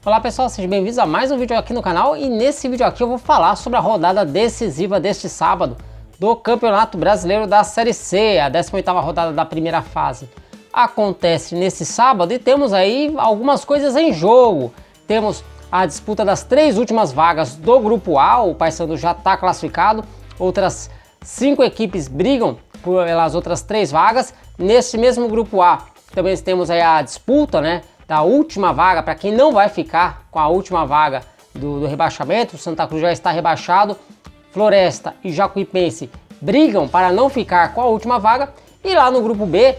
Olá pessoal, sejam bem-vindos a mais um vídeo aqui no canal e nesse vídeo aqui eu vou falar sobre a rodada decisiva deste sábado do Campeonato Brasileiro da Série C, a 18ª rodada da primeira fase. Acontece nesse sábado e temos aí algumas coisas em jogo. Temos a disputa das 3 últimas vagas do Grupo A, o Paysandu já está classificado, outras 5 equipes brigam pelas outras 3 vagas. Nesse mesmo Grupo A também temos aí a disputa, da última vaga, para quem não vai ficar com a última vaga do rebaixamento. O Santa Cruz já está rebaixado, Floresta e Jacuipense brigam para não ficar com a última vaga. E lá no Grupo B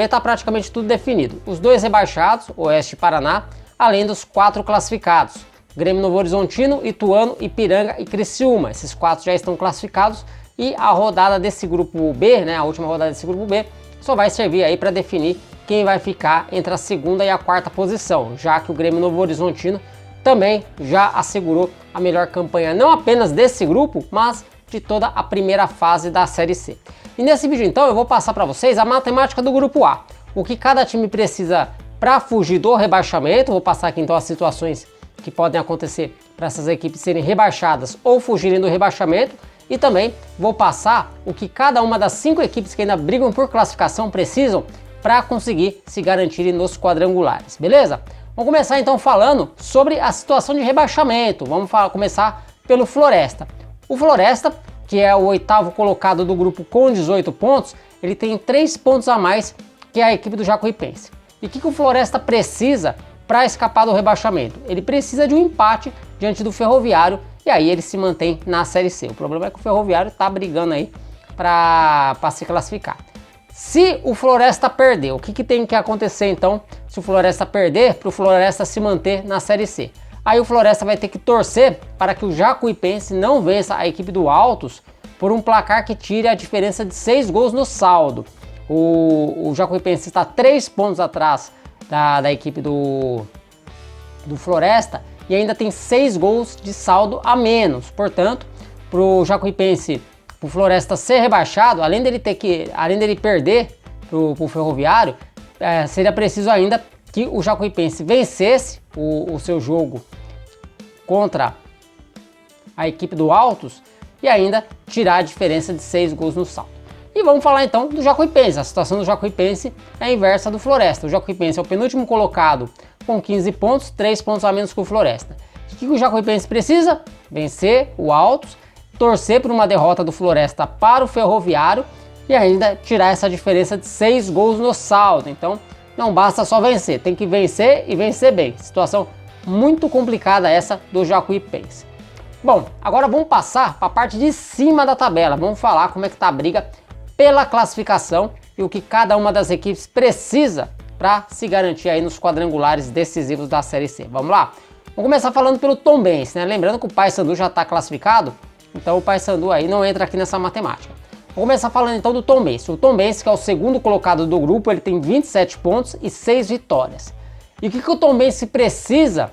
está praticamente tudo definido. Os 2 rebaixados, Oeste e Paraná, além dos 4 classificados, Grêmio Novo Horizontino, Ituano, Ipiranga e Criciúma. Esses 4 já estão classificados e a rodada desse Grupo B, a última rodada desse Grupo B, só vai servir aí para definir quem vai ficar entre a 2ª e a 4ª posição, já que o Grêmio Novo Horizontino também já assegurou a melhor campanha, não apenas desse grupo, mas de toda a primeira fase da Série C. E nesse vídeo então eu vou passar para vocês a matemática do Grupo A, o que cada time precisa para fugir do rebaixamento. Vou passar aqui então as situações que podem acontecer para essas equipes serem rebaixadas ou fugirem do rebaixamento, e também vou passar o que cada uma das 5 equipes que ainda brigam por classificação precisam para conseguir se garantirem nos quadrangulares, beleza? Vamos começar então falando sobre a situação de rebaixamento. Vamos começar pelo Floresta. O Floresta, que é o 8º colocado do grupo com 18 pontos, ele tem 3 pontos a mais que a equipe do Jacuipense. E o que o Floresta precisa para escapar do rebaixamento? Ele precisa de um empate diante do Ferroviário e aí ele se mantém na Série C. O problema é que o Ferroviário está brigando aí para se classificar. Se o Floresta perder, o que tem que acontecer então se o Floresta perder para o Floresta se manter na Série C? Aí o Floresta vai ter que torcer para que o Jacuipense não vença a equipe do Altos por um placar que tire a diferença de 6 gols no saldo. O Jacuipense está 3 pontos atrás da equipe do Floresta e ainda tem 6 gols de saldo a menos. Portanto, para o Jacuipense, o Floresta ser rebaixado, além dele perder para o Ferroviário, seria preciso ainda que o Jacuipense vencesse o seu jogo contra a equipe do Altos e ainda tirar a diferença de 6 gols no saldo. E vamos falar então do Jacuipense. A situação do Jacuipense é a inversa do Floresta. O Jacuipense é o penúltimo colocado com 15 pontos, 3 pontos a menos que o Floresta. O que o Jacuipense precisa? Vencer o Altos, torcer por uma derrota do Floresta para o Ferroviário e ainda tirar essa diferença de 6 gols no saldo. Então não basta só vencer, tem que vencer e vencer bem. Situação muito complicada essa do Jacuipense. Bom, agora vamos passar para a parte de cima da tabela. Vamos falar como é que está a briga pela classificação e o que cada uma das equipes precisa para se garantir aí nos quadrangulares decisivos da Série C. Vamos lá? Vamos começar falando pelo Tombense, Lembrando que o Paysandu já está classificado, então o Paysandu aí não entra aqui nessa matemática. Vou começar falando então do Tombense. O Tombense, que é o 2º colocado do grupo, ele tem 27 pontos e 6 vitórias. E o que o Tombense precisa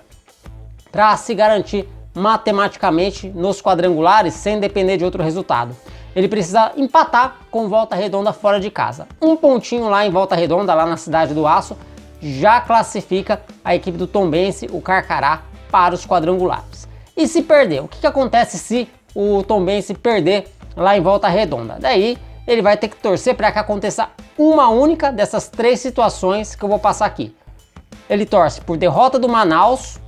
para se garantir matematicamente nos quadrangulares sem depender de outro resultado? Ele precisa empatar com Volta Redonda fora de casa. Um pontinho lá em Volta Redonda, lá na Cidade do Aço, já classifica a equipe do Tombense, o Carcará, para os quadrangulares. E se perder? O que acontece se o Tombense perder lá em Volta Redonda? Daí ele vai ter que torcer para que aconteça uma única dessas 3 situações que eu vou passar aqui. Ele torce por derrota do Manaus,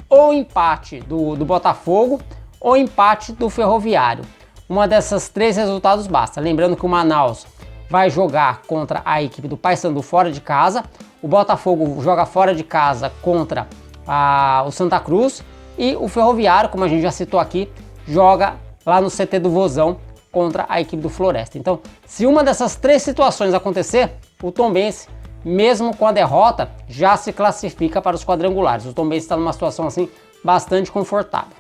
ou empate do Botafogo, ou empate do Ferroviário. Uma dessas 3 resultados basta. Lembrando que o Manaus vai jogar contra a equipe do Paysandu fora de casa, o Botafogo joga fora de casa contra o Santa Cruz e o Ferroviário, como a gente já citou aqui, joga lá no CT do Vozão contra a equipe do Floresta. Então, se uma dessas 3 situações acontecer, o Tombense, mesmo com a derrota, já se classifica para os quadrangulares. O Tombense está numa situação assim bastante confortável.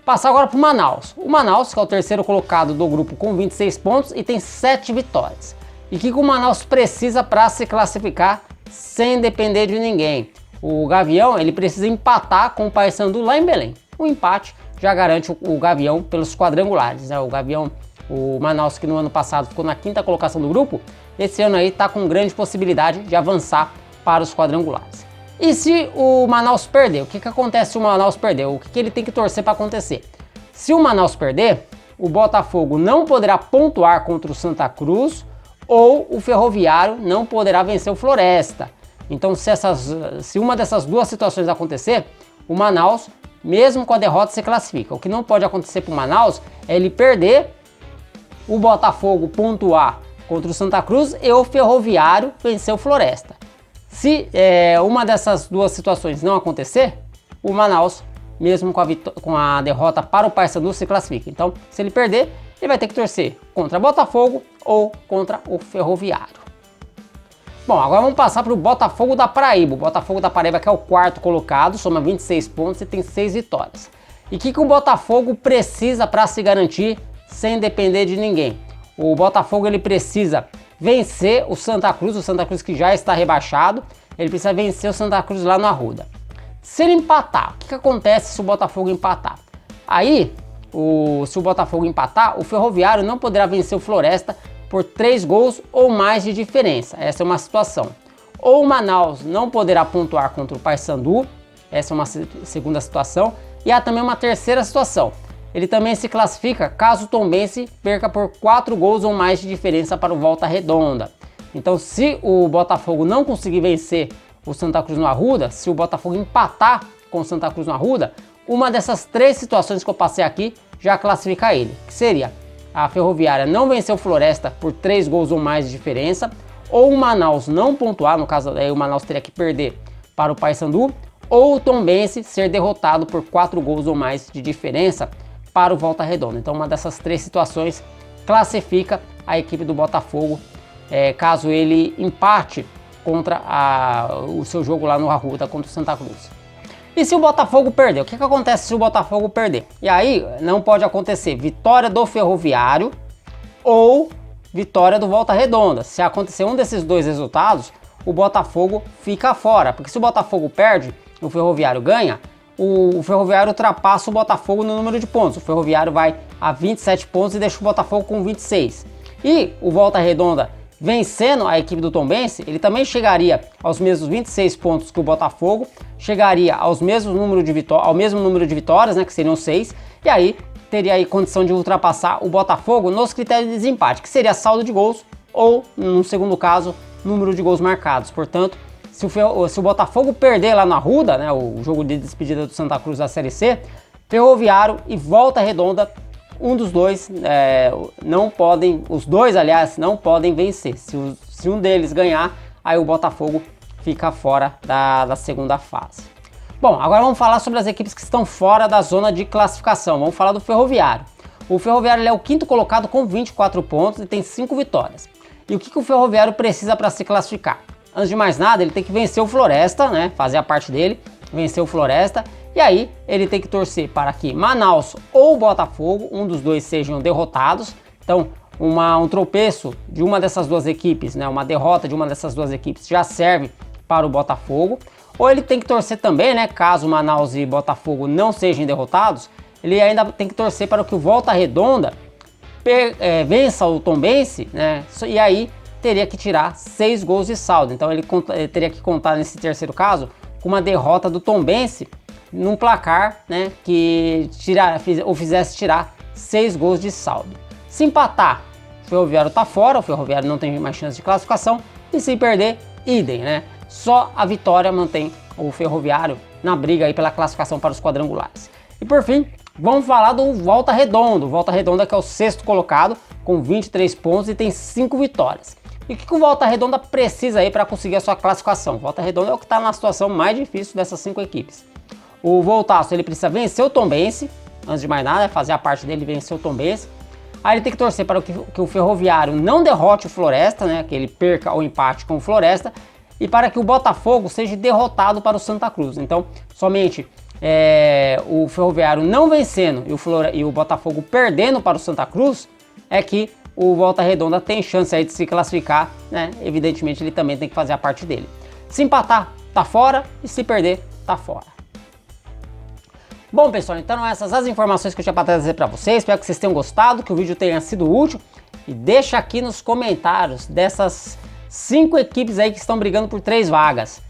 Passar agora para o Manaus. O Manaus, que é o 3º colocado do grupo com 26 pontos e tem 7 vitórias. E o que o Manaus precisa para se classificar sem depender de ninguém? O Gavião, ele precisa empatar com o Paysandu lá em Belém. O empate já garante o Gavião pelos quadrangulares. O Gavião, o Manaus, que no ano passado ficou na 5ª colocação do grupo, esse ano aí está com grande possibilidade de avançar para os quadrangulares. E se o Manaus perder? O que acontece se o Manaus perder? O que ele tem que torcer para acontecer? Se o Manaus perder, o Botafogo não poderá pontuar contra o Santa Cruz ou o Ferroviário não poderá vencer o Floresta. Então, se uma dessas duas situações acontecer, o Manaus, mesmo com a derrota, se classifica. O que não pode acontecer para o Manaus é ele perder, o Botafogo pontuar contra o Santa Cruz e o Ferroviário vencer o Floresta. Se uma dessas duas situações não acontecer, o Manaus, mesmo com a derrota para o Paysandu, se classifica. Então, se ele perder, ele vai ter que torcer contra o Botafogo ou contra o Ferroviário. Bom, agora vamos passar para o Botafogo da Paraíba. O Botafogo da Paraíba, que é o quarto colocado, soma 26 pontos e tem 6 vitórias. E o que o Botafogo precisa para se garantir sem depender de ninguém? O Botafogo ele precisa vencer o Santa Cruz que já está rebaixado. Ele precisa vencer o Santa Cruz lá no Arruda. Se ele empatar, o que acontece se o Botafogo empatar? Aí, se o Botafogo empatar, o Ferroviário não poderá vencer o Floresta por 3 gols ou mais de diferença. Essa é uma situação. Ou o Manaus não poderá pontuar contra o Paysandu. Essa é uma segunda situação. E há também uma terceira situação. Ele também se classifica caso o Tombense perca por 4 gols ou mais de diferença para o Volta Redonda. Então, se o Botafogo não conseguir vencer o Santa Cruz no Arruda, se o Botafogo empatar com o Santa Cruz no Arruda, uma dessas 3 situações que eu passei aqui já classifica ele, que seria a Ferroviária não vencer o Floresta por 3 gols ou mais de diferença, ou o Manaus não pontuar, no caso aí o Manaus teria que perder para o Paysandu, ou o Tombense ser derrotado por 4 gols ou mais de diferença para o Volta Redonda. Então uma dessas 3 situações classifica a equipe do Botafogo, caso ele empate contra o seu jogo lá no Arruda contra o Santa Cruz. E se o Botafogo perder? O que acontece se o Botafogo perder? E aí não pode acontecer vitória do Ferroviário ou vitória do Volta Redonda. Se acontecer um desses 2 resultados, o Botafogo fica fora, porque se o Botafogo perde, o Ferroviário ganha, o Ferroviário ultrapassa o Botafogo no número de pontos. O Ferroviário vai a 27 pontos e deixa o Botafogo com 26. E o Volta Redonda vencendo a equipe do Tombense, ele também chegaria aos mesmos 26 pontos que o Botafogo, chegaria ao mesmo número de vitórias, né, que seriam 6, e aí teria aí condição de ultrapassar o Botafogo nos critérios de desempate, que seria saldo de gols ou, no segundo caso, número de gols marcados. Portanto, se o Botafogo perder lá na Arruda, né, o jogo de despedida do Santa Cruz da Série C, Ferroviário e Volta Redonda, um dos dois os dois, aliás, não podem vencer. Se um deles ganhar, aí o Botafogo fica fora da segunda fase. Bom, agora vamos falar sobre as equipes que estão fora da zona de classificação. Vamos falar do Ferroviário. O Ferroviário é o quinto colocado com 24 pontos e tem 5 vitórias. E o que o Ferroviário precisa para se classificar? Antes de mais nada, ele tem que vencer o Floresta, né? Fazer a parte dele, vencer o Floresta. E aí ele tem que torcer para que Manaus ou Botafogo, um dos dois, sejam derrotados. Então um tropeço de uma dessas duas equipes, né, uma derrota de uma dessas duas equipes já serve para o Botafogo. Ou ele tem que torcer também, né, caso Manaus e Botafogo não sejam derrotados, ele ainda tem que torcer para que o Volta Redonda vença o Tombense, né, e aí teria que tirar 6 gols de saldo. Então ele teria que contar nesse terceiro caso com uma derrota do Tombense num placar, né, que fizesse tirar 6 gols de saldo. Se empatar, o Ferroviário está fora, o Ferroviário não tem mais chance de classificação, e se perder, idem, né? Só a vitória mantém o Ferroviário na briga aí pela classificação para os quadrangulares. E por fim, vamos falar do Volta Redonda. O Volta Redonda, que é o 6º colocado com 23 pontos e tem 5 vitórias. E o que o Volta Redonda precisa aí para conseguir a sua classificação? O Volta Redonda é o que está na situação mais difícil dessas 5 equipes. O Voltaço, ele precisa vencer o Tombense, antes de mais nada, fazer a parte dele, vencer o Tombense. Aí ele tem que torcer para que o Ferroviário não derrote o Floresta, né, que ele perca o empate com o Floresta, e para que o Botafogo seja derrotado para o Santa Cruz. Então, somente o Ferroviário não vencendo e o Botafogo perdendo para o Santa Cruz, é que o Volta Redonda tem chance aí de se classificar, né? Evidentemente, ele também tem que fazer a parte dele. Se empatar, tá fora, e se perder, tá fora. Bom, pessoal, então essas as informações que eu tinha para trazer para vocês. Espero que vocês tenham gostado, que o vídeo tenha sido útil. E deixa aqui nos comentários dessas 5 equipes aí que estão brigando por 3 vagas.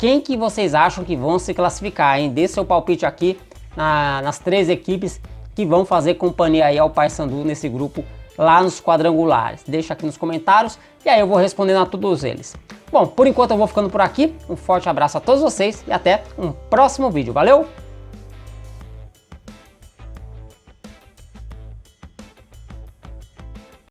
quem que vocês acham que vão se classificar, hein? Dê seu palpite aqui nas 3 equipes que vão fazer companhia aí ao Paysandu nesse grupo lá nos quadrangulares. Deixa aqui nos comentários e aí eu vou respondendo a todos eles. Bom, por enquanto eu vou ficando por aqui. Um forte abraço a todos vocês e até um próximo vídeo. Valeu!